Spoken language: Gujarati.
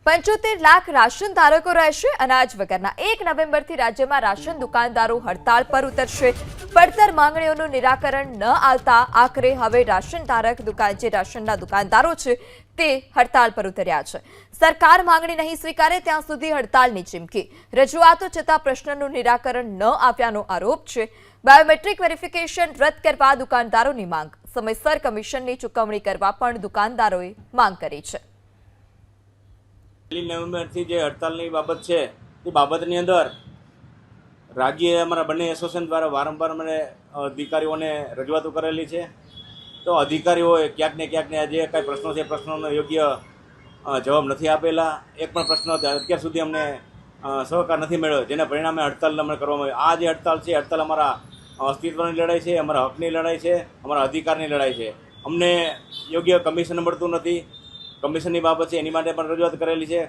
75 લાખ રાશન ધારકો રહેશે અનાજ વગરના 1 નવેમ્બરથી રાજ્યમાં રાશન દુકાનદારો હડતાળ પર ઉતરશે। પડતર માંગણીઓનું નિરાકરણ ન આવતા આખરે હવે રાશનના દુકાનદારો છે તે હડતાળ પર ઉતર્યા છે। સરકાર માંગણી નહીં સ્વીકારે ત્યાં સુધી હડતાળની ચીમકી। રજૂઆતો છતાં પ્રશ્નનું નિરાકરણ ન આવ્યાનો આરોપ છે। બાયોમેટ્રિક વેરિફિકેશન રદ કરવા દુકાનદારોની માંગ। સમયસર કમિશનની ચૂકવણી કરવા પણ દુકાનદારોએ માંગ કરી છે। 1 નવેમ્બરથી જે હડતાલની બાબત છે એ બાબતની અંદર રાજ્ય અમારા બંને એસોસિએશન દ્વારા વારંવાર મને અધિકારીઓને રજૂઆતો કરેલી છે। તો અધિકારીઓએ ક્યાંક ને જે કાંઈ પ્રશ્નો છે પ્રશ્નોનો યોગ્ય જવાબ નથી આપેલા। એક પણ પ્રશ્ન અત્યાર સુધી અમને સહકાર નથી મળ્યો, જેના પરિણામે હડતાલ અમને કરવામાં આવી। આ જે હડતાલ છે હડતાલ અમારા અસ્તિત્વની લડાઈ છે, અમારા હકની લડાઈ છે, અમારા અધિકારની લડાઈ છે। અમને યોગ્ય કમિશન મળતું નથી। કમિશનની બાબત છે એની માટે પણ રજૂઆત કરેલી છે।